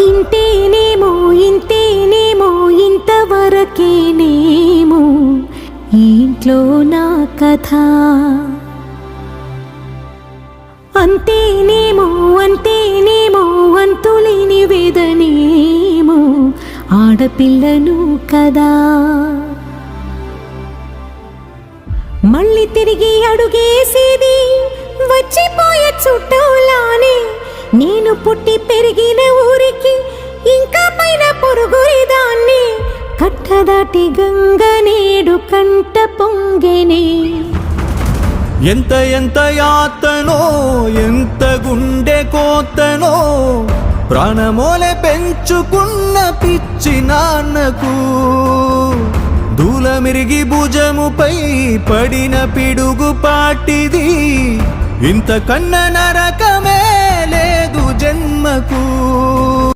ఇంతేనేమో ఇంతేనేమో ఇంతవరకేనేమో ఈ ఇంట్లో నా కథ. అంతేనేమో అంతేనేమో అంతులేని వేదనేమో ఆడపిల్లను కదా. మళ్ళీ తిరిగి అడుగేసేది వచ్చిపోయే చుట్టూలానే. నేను పుట్టి పెరిగిన ఊరికి ఇంకా పైన పొరుగుదాన్ని. కట్టదాటి గంగ నేడు కంట పొంగెనే. ఎంత ఎంత యాతనో ఎంత గుండె కోతనో ప్రాణమోలే పెంచుకున్న పిచ్చి నాన్నకు. దూలమిరిగి భుజముపై పడిన పిడుగు పాటిది. ఇంతకన్నా నరకమే లేదు జన్మకు.